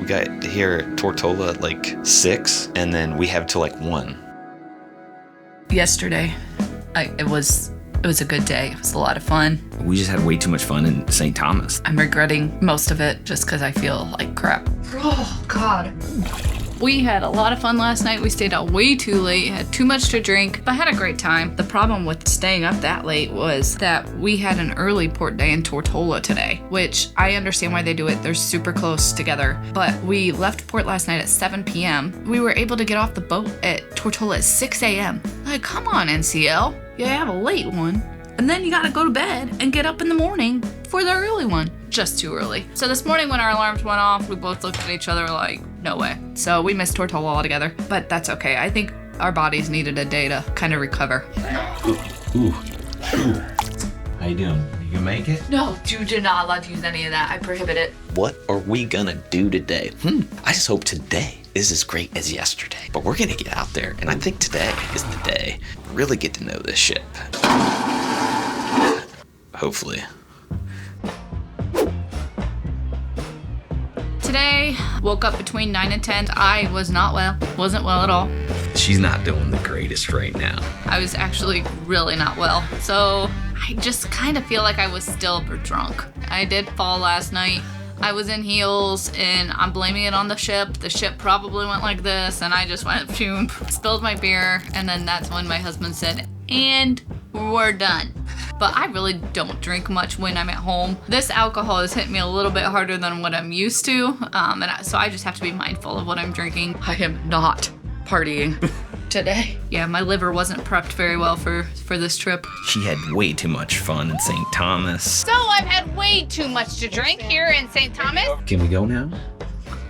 We got here at Tortola at like 6, and then we have till like 1. Yesterday, it was a good day. It was a lot of fun. We just had way too much fun in St. Thomas. I'm regretting most of it just because I feel like crap. Oh, God. We had a lot of fun last night. We stayed out way too late, had too much to drink, but had a great time. The problem with staying up that late was that we had an early port day in Tortola today, which I understand why they do it. They're super close together. But we left port last night at 7 p.m. We were able to get off the boat at Tortola at 6 a.m. Like, come on, NCL. You have a late one, and then you gotta go to bed and get up in the morning for the early one. Just too early. So this morning when our alarms went off, we both looked at each other like, no way. So we missed Tortola altogether, but that's okay. I think our bodies needed a day to kind of recover. Ooh. How you doing? You gonna make it? No, you do not allowed to use any of that. I prohibit it. What are we gonna do today? I just hope today is as great as yesterday. But we're gonna get out there, and I think today is the day. Really get to know this ship. Hopefully. Today, woke up between 9 and 10. I was not well. Wasn't well at all. She's not doing the greatest right now. I was actually really not well. So I just kind of feel like I was still drunk. I did fall last night. I was in heels, and I'm blaming it on the ship. The ship probably went like this, and I just went, phew, spilled my beer, and then that's when my husband said, and we're done. But I really don't drink much when I'm at home. This alcohol has hit me a little bit harder than what I'm used to, so I just have to be mindful of what I'm drinking. I am not partying today. Yeah, my liver wasn't prepped very well for this trip. She had way too much fun in St. Thomas. So I've had way too much to drink here in St. Thomas. Can we go now?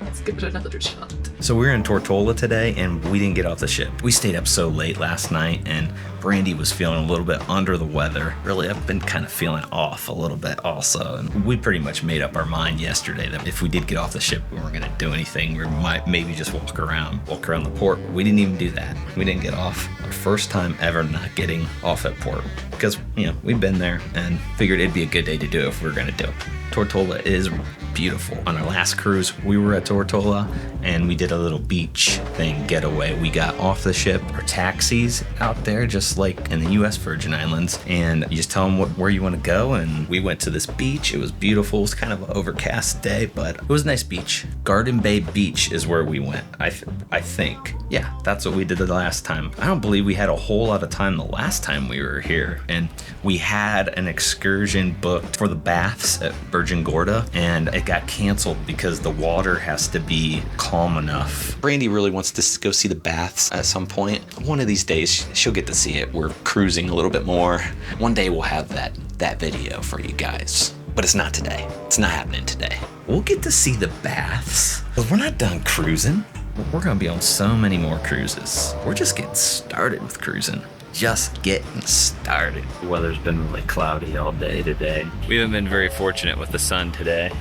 Let's give it another shot. So we were in Tortola today, and we didn't get off the ship. We stayed up so late last night, and Brandy was feeling a little bit under the weather. Really, I've been kind of feeling off a little bit also. And we pretty much made up our mind yesterday that if we did get off the ship, we weren't going to do anything. We might maybe just walk around the port. We didn't even do that. We didn't get off. Our first time ever not getting off at port. Because, we've been there and figured it'd be a good day to do it if we were going to do it. Tortola is beautiful. On our last cruise, we were at Tortola, and we did a little beach thing getaway. We got off the ship, or taxis out there, just like in the U.S. Virgin Islands, and you just tell them where you want to go, and we went to this beach. It was beautiful. It was kind of an overcast day, but it was a nice beach. Garden Bay Beach is where we went, I think. Yeah, that's what we did the last time. I don't believe we had a whole lot of time the last time we were here, and we had an excursion booked for the baths at Virgin Gorda, and it got canceled because the water has to be calm enough. Brandy really wants to go see the baths at some point. One of these days, she'll get to see it. We're cruising a little bit more. One day we'll have that video for you guys. But it's not today. It's not happening today. We'll get to see the baths, but we're not done cruising. We're gonna be on so many more cruises. We're just getting started with cruising. Just getting started. The weather's been really cloudy all day today. We haven't been very fortunate with the sun today.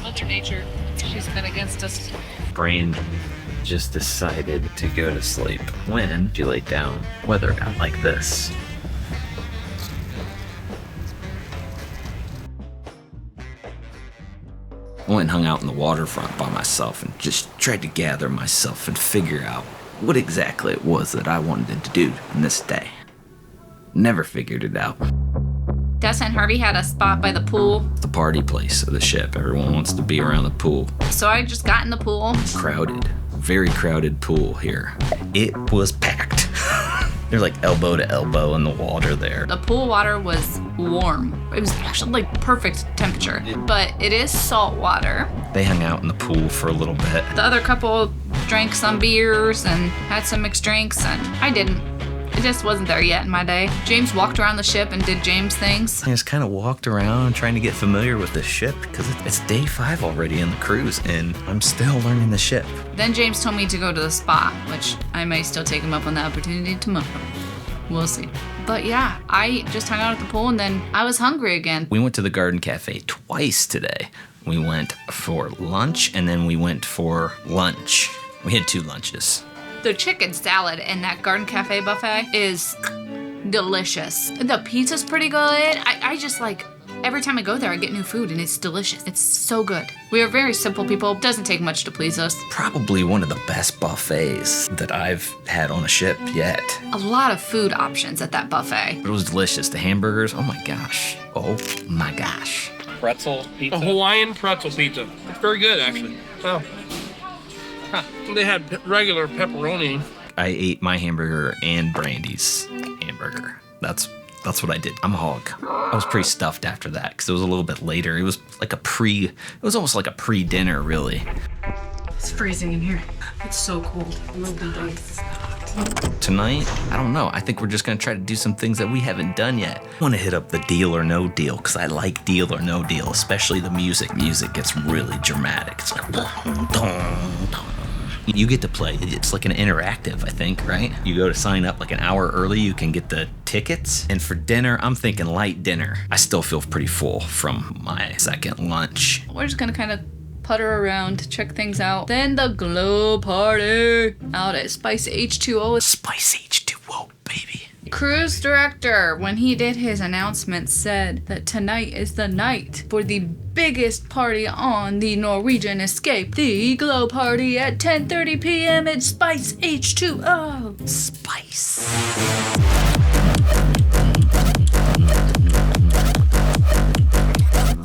Mother Nature, she's been against us. Brandy just decided to go to sleep when she laid down. Weather got like this. I went and hung out in the waterfront by myself and just tried to gather myself and figure out what exactly it was that I wanted to do in this day. Never figured it out. Dessa and Harvey had a spot by the pool. The party place of the ship. Everyone wants to be around the pool. So I just got in the pool. Crowded. Very crowded pool here. It was packed. There's like elbow to elbow in the water there. The pool water was warm. It was actually like perfect temperature, but it is salt water. They hung out in the pool for a little bit. The other couple drank some beers and had some mixed drinks, and I didn't. It just wasn't there yet in my day. James walked around the ship and did James things. I just kind of walked around trying to get familiar with the ship because it's day 5 already in the cruise and I'm still learning the ship. Then James told me to go to the spa, which I may still take him up on the opportunity tomorrow. We'll see. But yeah, I just hung out at the pool and then I was hungry again. We went to the Garden Cafe twice today. We went for lunch and then we went for lunch. We had 2 lunches. The chicken salad in that Garden Cafe buffet is delicious. The pizza's pretty good. I just like Every time I go there, I get new food and it's delicious. It's so good. We are very simple people. Doesn't take much to please us. Probably one of the best buffets that I've had on a ship yet. A lot of food options at that buffet. It was delicious. The hamburgers, oh my gosh. Oh my gosh. Pretzel pizza. A Hawaiian pretzel pizza. It's very good, actually. Oh. Huh. They had regular pepperoni. I ate my hamburger and Brandy's hamburger. That's what I did. I'm a hog. I was pretty stuffed after that because it was a little bit later. It was almost like a pre-dinner, really. It's freezing in here. It's so cold. I love the days. Tonight, I don't know. I think we're just gonna try to do some things that we haven't done yet. I want to hit up the Deal or No Deal because I like Deal or No Deal, especially the music. Music gets really dramatic. It's like dun, dun, dun. You get to play. It's like an interactive, I think, right? You go to sign up like an hour early, you can get the tickets. And for dinner, I'm thinking light dinner. I still feel pretty full from my second lunch. We're just gonna kind of putter around, check things out. Then the glow party out at Spice H2O. Spice H2O, baby. Cruise director, when he did his announcement, said that tonight is the night for the biggest party on the Norwegian Escape, the glow party at 10:30 p.m. at Spice H2O. Spice.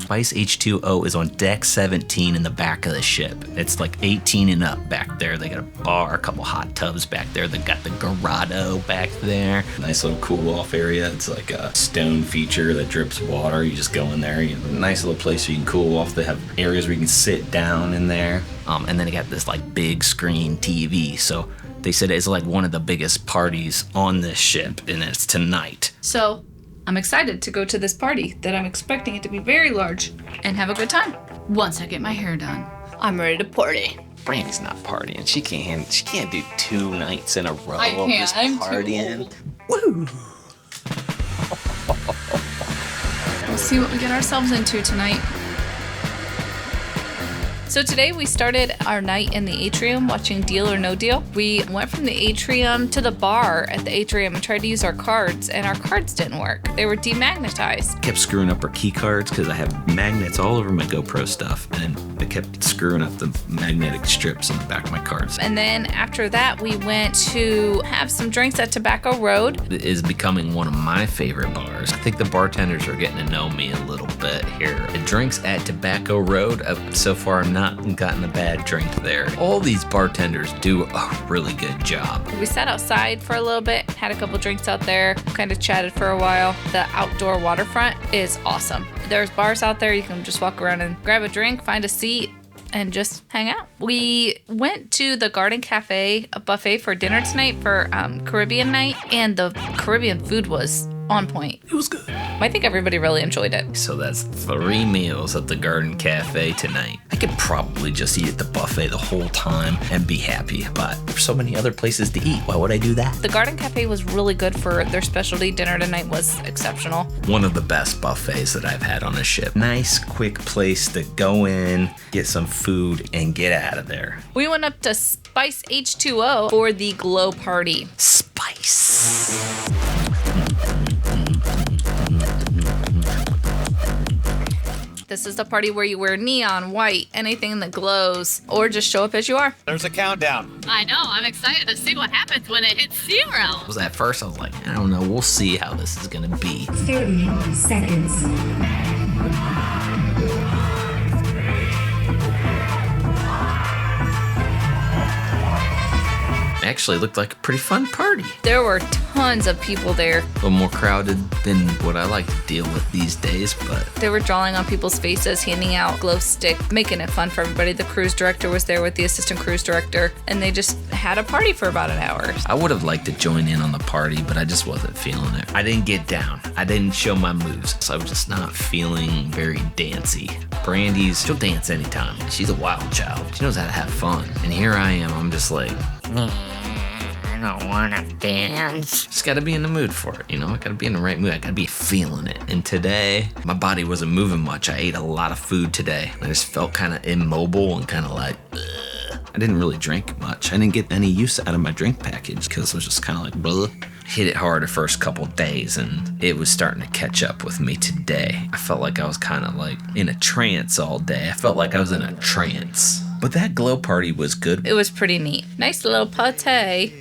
Spice H2O is on deck 17 in the back of the ship. It's like 18 and up back there. They got a bar, a couple hot tubs back there. They got the grotto back there. Nice little cool off area. It's like a stone feature that drips water. You just go in there. Nice little place where you can cool off. They have areas where you can sit down in there. And then they got this like big screen TV. So they said it's like one of the biggest parties on this ship, and it's tonight. So I'm excited to go to this party that I'm expecting it to be very large and have a good time once I get my hair done. I'm ready to party. Brandy's not partying. She can't do 2 nights in a row I of can't. just I'm too partying. Woo! We'll see what we get ourselves into tonight. So today we started our night in the Atrium watching Deal or No Deal. We went from the Atrium to the bar at the Atrium and tried to use our cards, and our cards didn't work. They were demagnetized. Kept screwing up our key cards because I have magnets all over my GoPro stuff, and they kept screwing up the magnetic strips on the back of my cards. And then after that, we went to have some drinks at Tobacco Road. It is becoming one of my favorite bars. I think the bartenders are getting to know me a little bit here. The drinks at Tobacco Road, so far I've not gotten a bad drink there. All these bartenders do a really good job. We sat outside for a little bit, had a couple drinks out there, kind of chatted for a while. The outdoor waterfront is awesome. There's bars out there. You can just walk around and grab a drink, find a seat, and just hang out. We went to the Garden Cafe, a buffet for dinner tonight for Caribbean night, and the Caribbean food was on point. It was good. I think everybody really enjoyed it. So that's 3 meals at the Garden Cafe tonight. I could probably just eat at the buffet the whole time and be happy, but there's so many other places to eat. Why would I do that? The Garden Cafe was really good for their specialty. Dinner tonight was exceptional. One of the best buffets that I've had on a ship. Nice, quick place to go in, get some food, and get out of there. We went up to Spice H2O for the glow party. Spice. This is the party where you wear neon, white, anything that glows, or just show up as you are. There's a countdown. I know. I'm excited to see what happens when it hits 0. At first I was like, I don't know, we'll see how this is gonna be. 30 seconds. Actually looked like a pretty fun party. There were tons of people there. A little more crowded than what I like to deal with these days, but They were drawing on people's faces, handing out glow stick, making it fun for everybody. The cruise director was there with the assistant cruise director, and they just had a party for about an hour. I would have liked to join in on the party, but I just wasn't feeling it. I didn't get down. I didn't show my moves, so I was just not feeling very dancey. She'll dance anytime. She's a wild child. She knows how to have fun. And here I am, I'm just like, I don't want to dance. just gotta be in the mood for it, you know? I gotta be in the right mood. I gotta be feeling it. And today, my body wasn't moving much. I ate a lot of food today. I just felt kind of immobile and kind of like, ugh. I didn't really drink much. I didn't get any use out of my drink package because it was just kind of like, blah. Hit it hard the first couple days and it was starting to catch up with me today. I felt like I was kind of like in a trance all day. I felt like I was in a trance. But that glow party was good. It was pretty neat. Nice little pate.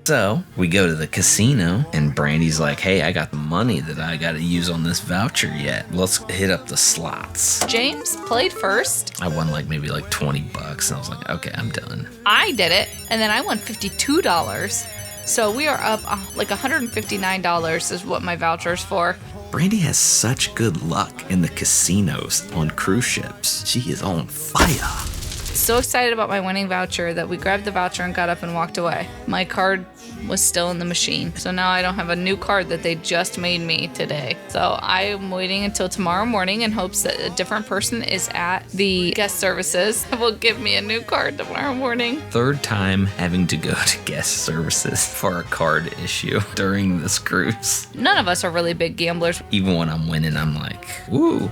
So we go to the casino and Brandy's like, hey, I got the money that I got to use on this voucher yet. Let's hit up the slots. James played first. I won maybe $20 and I was like, okay, I'm done. I did it, and then I won $52. So we are up $159 is what my voucher's for. Brandy has such good luck in the casinos on cruise ships. She is on fire. So excited about my winning voucher that we grabbed the voucher and got up and walked away. My card was still in the machine. So now I don't have a new card that they just made me today. So I am waiting until tomorrow morning in hopes that a different person is at the guest services and will give me a new card tomorrow morning. Third time having to go to guest services for a card issue during this cruise. None of us are really big gamblers. Even when I'm winning, I'm like, woo,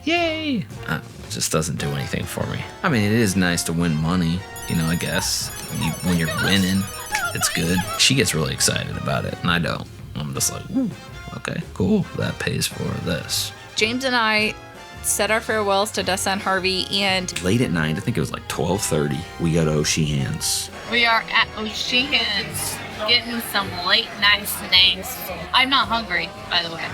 yay. It just doesn't do anything for me. I mean, it is nice to win money, I guess. When you're winning, it's good. She gets really excited about it, and I don't. I'm just like, ooh, okay, cool. That pays for this. James and I said our farewells to Dessa and Harvey, and late at night, I think it was 12:30, we go to Ocean's. We are at Ocean's getting some late night snacks. I'm not hungry, by the way.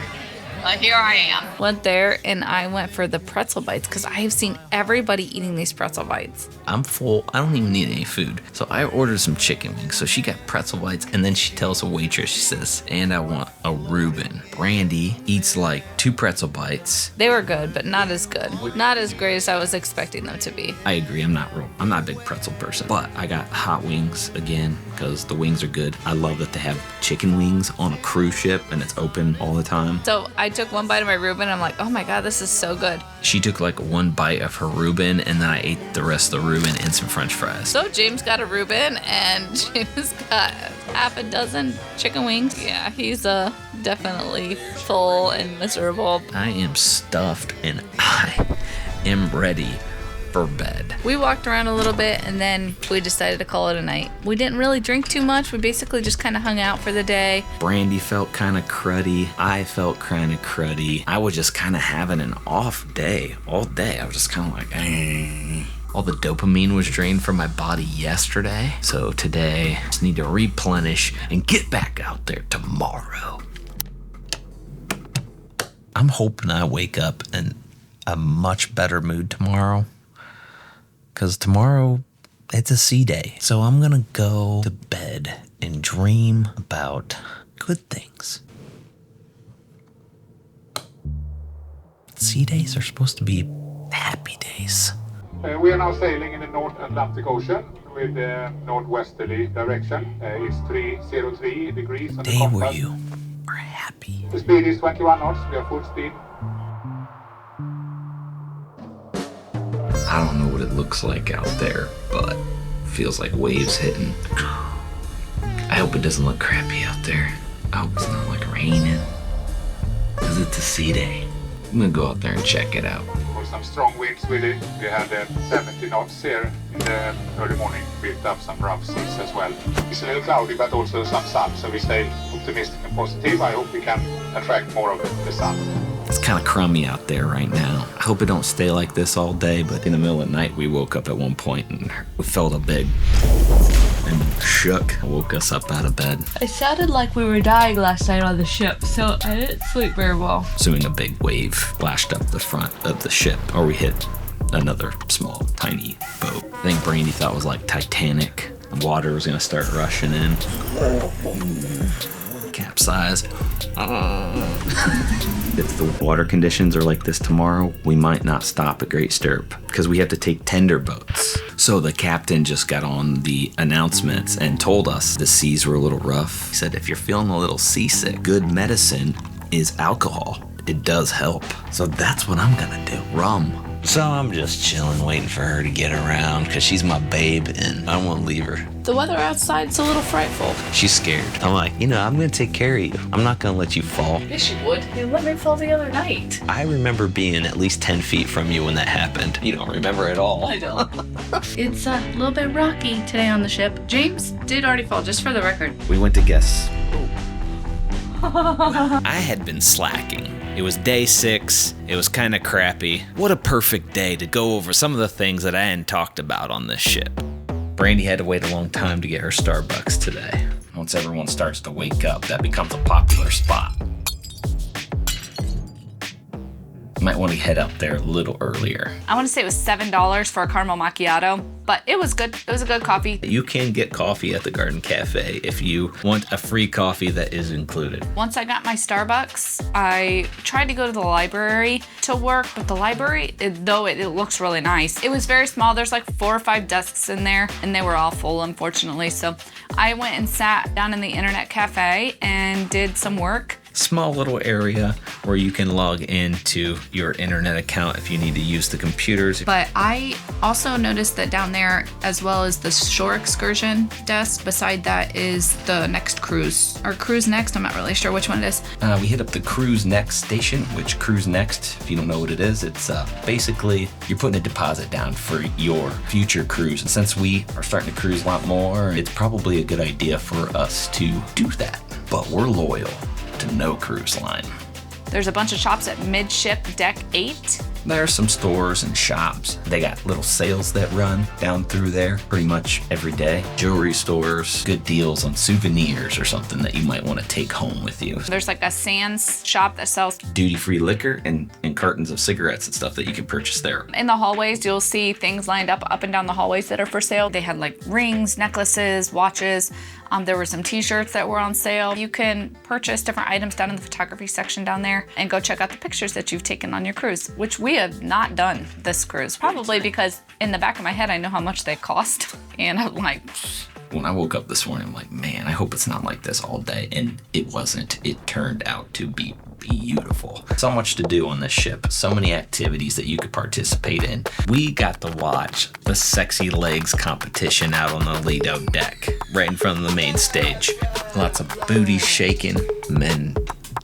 But here I am. Went there and I went for the pretzel bites because I have seen everybody eating these pretzel bites. I'm full. I don't even need any food. So I ordered some chicken wings. So she got pretzel bites and then she tells a waitress, she says, and I want a Reuben. Brandy eats 2 pretzel bites. They were good, but not as good. Not as great as I was expecting them to be. I agree. I'm not a big pretzel person. But I got hot wings again because the wings are good. I love that they have chicken wings on a cruise ship and it's open all the time. So I took one bite of my Reuben. I'm like, oh my God, this is so good. She took one bite of her Reuben and then I ate the rest of the Reuben and some French fries. So James got a Reuben and James got half a dozen chicken wings. Yeah, he's definitely full and miserable. I am stuffed and I am ready for bed. We walked around a little bit and then we decided to call it a night. We didn't really drink too much. We basically just kind of hung out for the day. Brandy felt kind of cruddy. I felt kind of cruddy. I was just kind of having an off day all day. I was just kind of like, all the dopamine was drained from my body yesterday. So today, I just need to replenish and get back out there tomorrow. I'm hoping I wake up in a much better mood tomorrow. Because tomorrow, it's a sea day. So I'm going to go to bed and dream about good things. Sea days are supposed to be happy days. We are now sailing in the North Atlantic Ocean with northwesterly direction. It's 303 degrees on the Day compass. where you are happy. The speed is 21 knots. We are full speed. I don't know what it looks like out there, but it feels like waves hitting. I hope it doesn't look crappy out there. I hope it's not raining. Because it's a sea day. I'm gonna go out there and check it out. For some strong winds with it. We had 70 knots here in the early morning. Built up some rough seas as well. It's a little cloudy, but also some sun, so we stay optimistic and positive. I hope we can attract more of the sun. It's kind of crummy out there right now. I hope it don't stay like this all day, but in the middle of the night, we woke up at one point and we felt a big and shook. Woke us up out of bed. It sounded like we were dying last night on the ship, so I didn't sleep very well. Soon a big wave splashed up the front of the ship, or we hit another small, tiny boat. I think Brandy thought it was like Titanic. The water was gonna start rushing in. Capsize. If the water conditions are like this tomorrow, we might not stop at Great Stirrup because we have to take tender boats. So the captain just got on the announcements and told us the seas were a little rough. He said, if you're feeling a little seasick, good medicine is alcohol. it does help. So that's what I'm gonna do, rum. So I'm just chilling, waiting for her to get around, because she's my babe, and I don't want to leave her. The weather outside's a little frightful. She's scared. I'm like, I'm going to take care of you. I'm not going to let you fall. Yes, you would. You let me fall the other night. I remember being at least 10 feet from you when that happened. You don't remember at all. I don't. It's a little bit rocky today on the ship. James did already fall, just for the record. We went to guess. I had been slacking. It was day 6. It was kind of crappy. What a perfect day to go over some of the things that I hadn't talked about on this ship. Brandy had to wait a long time to get her Starbucks today. Once everyone starts to wake up, that becomes a popular spot. You might want to head up there a little earlier. I want to say it was $7 for a caramel macchiato, but it was good. It was a good coffee. You can get coffee at the Garden Cafe if you want a free coffee that is included. Once I got my Starbucks, I tried to go to the library to work, but the library, though it looks really nice, it was very small. There's like 4 or 5 desks in there, and they were all full, unfortunately. So I went and sat down in the internet cafe and did some work. Small little area where you can log into your internet account if you need to use the computers. But I also noticed that down there, as well as the shore excursion desk, beside that is the next cruise. Or cruise next, I'm not really sure which one it is. We hit up the Cruise Next station, which Cruise Next, if you don't know what it is, it's basically you're putting a deposit down for your future cruise. And since we are starting to cruise a lot more, it's probably a good idea for us to do that. But we're loyal to no cruise line. There's a bunch of shops at Midship Deck 8. There are some stores and shops. They got little sales that run down through there pretty much every day. Jewelry stores, good deals on souvenirs or something that you might want to take home with you. There's like a Sands shop that sells duty-free liquor and cartons of cigarettes and stuff that you can purchase there. In the hallways, you'll see things lined up and down the hallways that are for sale. They had like rings, necklaces, watches. There were some t-shirts that were on sale. You can purchase different items down in the photography section down there and go check out the pictures that you've taken on your cruise, which we have not done this cruise. Probably because in the back of my head, I know how much they cost. And I'm like, when I woke up this morning, I'm like, man, I hope it's not like this all day. And it wasn't. It turned out to be beautiful. So much to do on this ship. So many activities that you could participate in. We got to watch the Sexy Legs competition out on the Lido deck, right in front of the main stage. Lots of booty shaking, men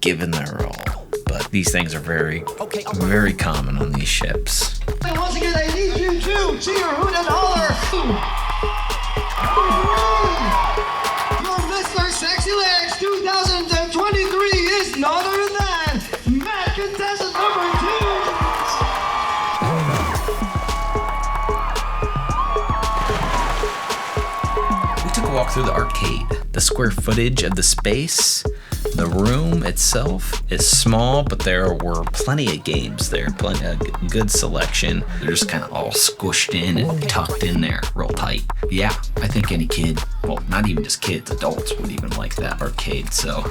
giving their all. But these things are very, very common on these ships. And once again, I need you to cheer, hoot, and holler. Your Mr. Sexy Legs 2023 is none other than Matt contestant number 2. We took a walk through the arcade. The square footage of the space, the room itself is small, but there were plenty of games there, plenty of good selection. They're just kind of all squished in and tucked in there real tight. Yeah, I think any kid, well, not even just kids, adults would even like that arcade. So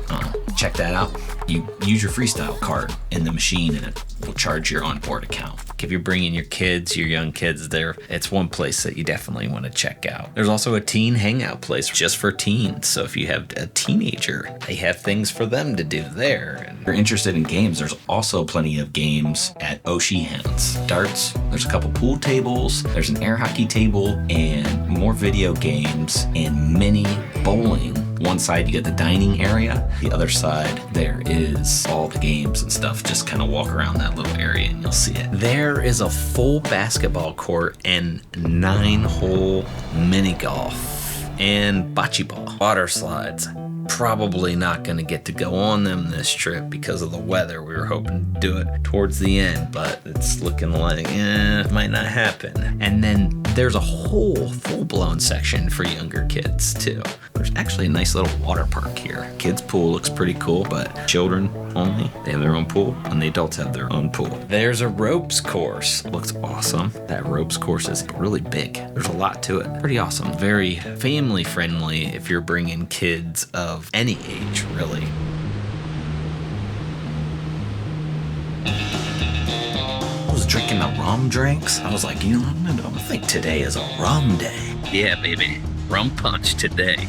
check that out. You use your freestyle card in the machine and it will charge your onboard account. If you're bringing your kids, your young kids there, it's one place that you definitely want to check out. There's also a teen hangout place just for teens. So if you have a teenager, they have things for them to do there. And if you're interested in games, there's also plenty of games at Ocean's. Darts, there's a couple pool tables, there's an air hockey table, and more video games and mini bowling. One side you get the dining area, the other side there is all the games and stuff. Just kind of walk around that little area and you'll see it. There is a full basketball court and 9-hole mini golf and bocce ball. Water slides. Probably not going to get to go on them this trip because of the weather. We were hoping to do it towards the end, but it's looking like it might not happen. And then there's a whole full-blown section for younger kids too. There's actually a nice little water park here. Kids' pool looks pretty cool, but children only. They have their own pool, and the adults have their own pool. There's a ropes course. Looks awesome. That ropes course is really big. There's a lot to it. Pretty awesome. Very family friendly if you're bringing kids of any age, really. I was drinking the rum drinks. I was like, I think today is a rum day. Yeah, baby. Rum punch today.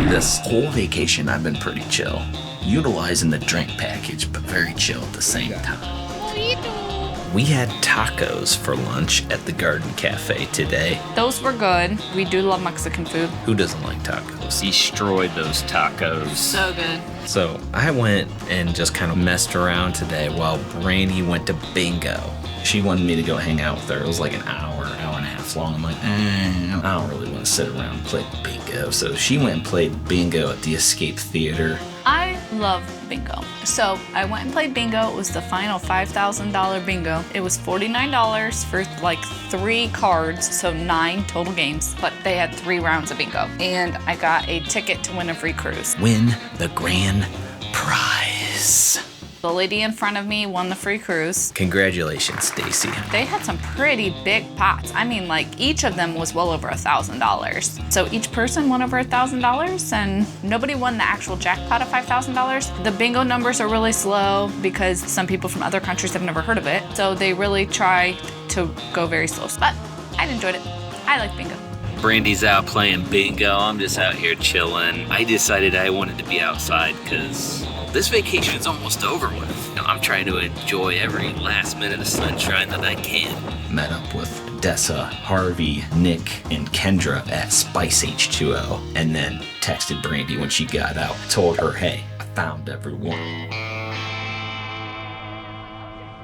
This whole vacation, I've been pretty chill. utilizing the drink package, but very chill at the same time. We had tacos for lunch at the Garden Cafe today. Those were good. We do love Mexican food. Who doesn't like tacos? Destroyed those tacos. So good. So I went and just kind of messed around today while Brandy went to bingo. She wanted me to go hang out with her. It was like an hour and a half long. I'm like, I don't really want to sit around and play bingo. So she went and played bingo at the Escape Theater. I love bingo. So I went and played bingo. It was the final $5,000 bingo. It was $49 for like 3 cards, so 9 total games, but they had 3 rounds of bingo. And I got a ticket to win a free cruise. Win the grand prize. The lady in front of me won the free cruise. Congratulations, Stacy. They had some pretty big pots. I mean, like each of them was well over $1,000. So each person won over $1,000 and nobody won the actual jackpot of $5,000. The bingo numbers are really slow because some people from other countries have never heard of it. So they really try to go very slow. But I enjoyed it. I like bingo. Brandy's out playing bingo. I'm just out here chilling. I decided I wanted to be outside because this vacation is almost over with. I'm trying to enjoy every last minute of sunshine that I can. Met up with Dessa, Harvey, Nick, and Kendra at Spice H2O, and then texted Brandy when she got out. Told her, hey, I found everyone.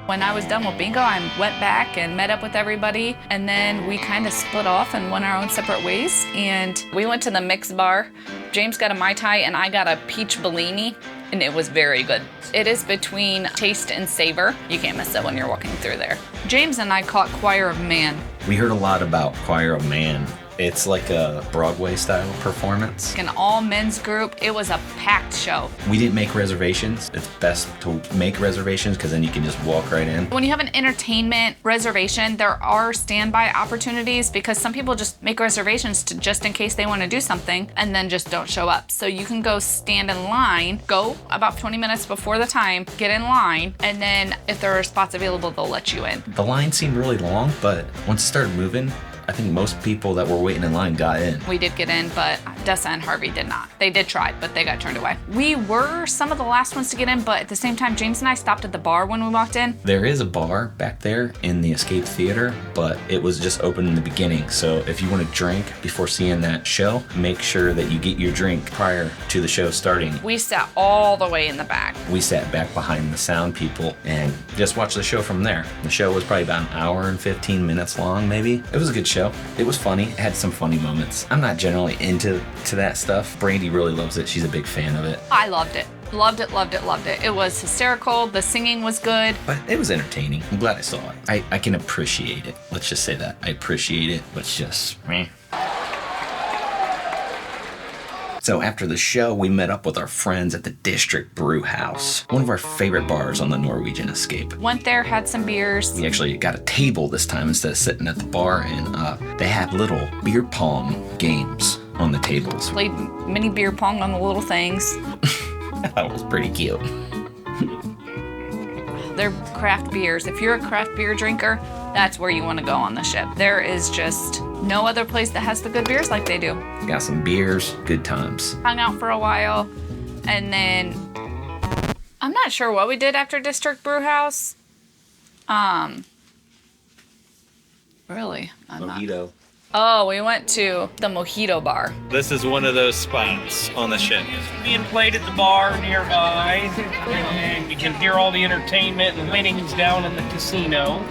When I was done with bingo, I went back and met up with everybody, and then we kind of split off and went our own separate ways. And we went to the Mixx bar. James got a Mai Tai and I got a peach Bellini, and it was very good. It is between taste and savor. You can't miss it when you're walking through there. James and I caught Choir of Man. We heard a lot about Choir of Man. It's like a Broadway-style performance. An all-men's group. It was a packed show. We didn't make reservations. It's best to make reservations because then you can just walk right in. When you have an entertainment reservation, there are standby opportunities because some people just make reservations to just in case they want to do something and then just don't show up. So you can go stand in line, go about 20 minutes before the time, get in line, and then if there are spots available, they'll let you in. The line seemed really long, but once it started moving, I think most people that were waiting in line got in. We did get in, but Dessa and Harvey did not. They did try, but they got turned away. We were some of the last ones to get in, but at the same time, James and I stopped at the bar when we walked in. There is a bar back there in the Escape Theater, but it was just open in the beginning. So if you want to drink before seeing that show, make sure that you get your drink prior to the show starting. We sat all the way in the back. We sat back behind the sound people and just watched the show from there. The show was probably about an hour and 15 minutes long, maybe. It was a good show. It was funny. It had some funny moments. I'm not generally into that stuff. Brandy really loves it. She's a big fan of it. I loved it. Loved it, loved it, loved it. It was hysterical. The singing was good. But it was entertaining. I'm glad I saw it. I can appreciate it. Let's just say that. I appreciate it, but it's just meh. So after the show, we met up with our friends at the District Brew House, one of our favorite bars on the Norwegian Escape. Went there, had some beers. We actually got a table this time instead of sitting at the bar, and they had little beer pong games on the tables. Played mini beer pong on the little things. That was pretty cute. They're craft beers. If you're a craft beer drinker, that's where you want to go on the ship. There is just no other place that has the good beers like they do. Got some beers, good times. Hung out for a while, and then I'm not sure what we did after District Brew House. Really? Mojito. Oh, we went to the Mojito bar. This is one of those spots on the ship. Being played at the bar nearby, and you can hear all the entertainment and winnings down in the casino.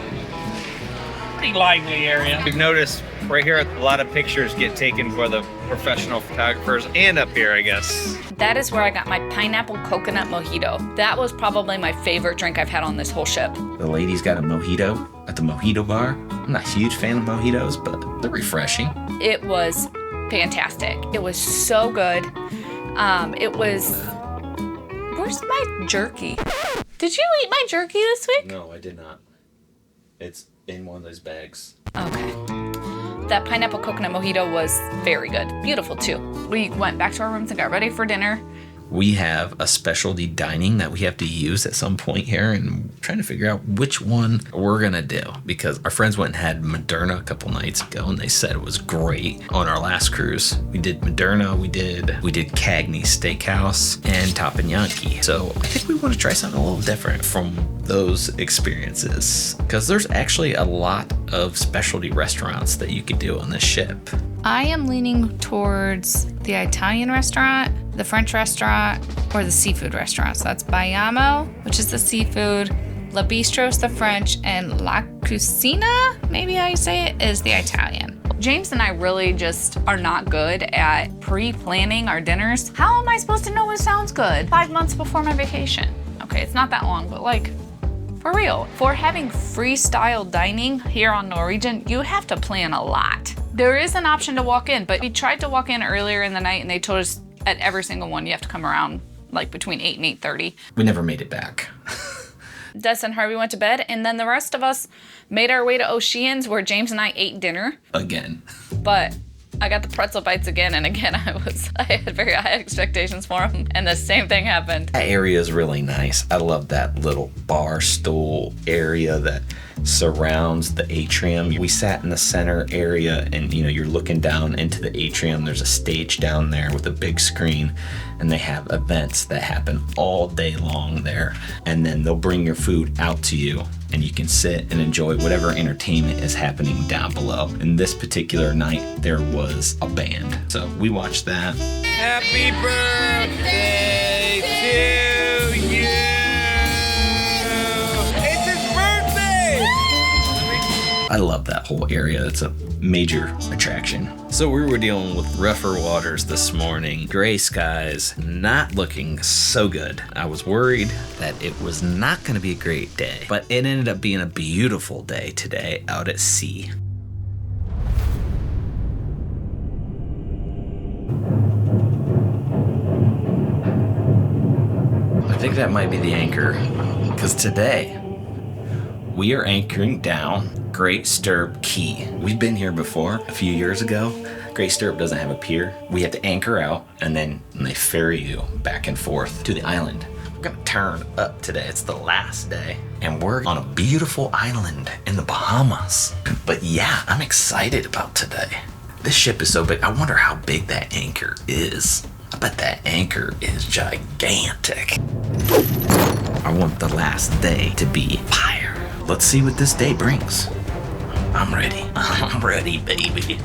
Pretty lively area. We've noticed right here a lot of pictures get taken for the professional photographers, and up here, I guess. That is where I got my pineapple coconut mojito. That was probably my favorite drink I've had on this whole ship. The ladies got a mojito at the Mojito bar. I'm not a huge fan of mojitos, but they're refreshing. It was fantastic. It was so good. Where's my jerky? Did you eat my jerky this week? No, I did not. It's in one of those bags. Okay. That pineapple coconut mojito was very good. Beautiful too. We went back to our rooms and got ready for dinner. We have a specialty dining that we have to use at some point here, and we're trying to figure out which one we're gonna do, because our friends went and had Moderna a couple nights ago and they said it was great. On our last cruise, we did Moderna, we did Cagney Steakhouse and Teppanyaki. So I think we want to try something a little different from those experiences, because there's actually a lot of specialty restaurants that you could do on this ship. I am leaning towards the Italian restaurant, the French restaurant, or the seafood restaurant. So that's Bayamo, which is the seafood, La Bistro's the French, and La Cucina, maybe how you say it, is the Italian. James and I really just are not good at pre-planning our dinners. How am I supposed to know what sounds good 5 months before my vacation? Okay, it's not that long, but like, for real. For having freestyle dining here on Norwegian, you have to plan a lot. There is an option to walk in, but we tried to walk in earlier in the night and they told us at every single one you have to come around like between 8 and 8:30. We never made it back. Des and Harvey went to bed, and then the rest of us made our way to Oceans, where James and I ate dinner. Again. But I got the pretzel bites again, and again I had very high expectations for them, and the same thing happened. That area is really nice. I love that little bar stool area that surrounds the atrium. We sat in the center area, and you're looking down into the atrium. There's a stage down there with a big screen, and they have events that happen all day long there. And then they'll bring your food out to you, and you can sit and enjoy whatever entertainment is happening down below. And this particular night, there was a band. So we watched that. Happy birthday to you! It's his birthday! I love that whole area. It's a major attraction. So we were dealing with rougher waters this morning. Gray skies, not looking so good. I was worried that it was not going to be a great day, but it ended up being a beautiful day today out at sea. I think that might be the anchor, because today we are anchoring down Great Stirrup Key. We've been here before a few years ago. Great Stirrup doesn't have a pier. We have to anchor out, and then they ferry you back and forth to the island. We're gonna turn up today. It's the last day, and we're on a beautiful island in the Bahamas. But yeah, I'm excited about today. This ship is so big. I wonder how big that anchor is. I bet that anchor is gigantic. I want the last day to be fire. Let's see what this day brings. I'm ready. I'm ready, baby.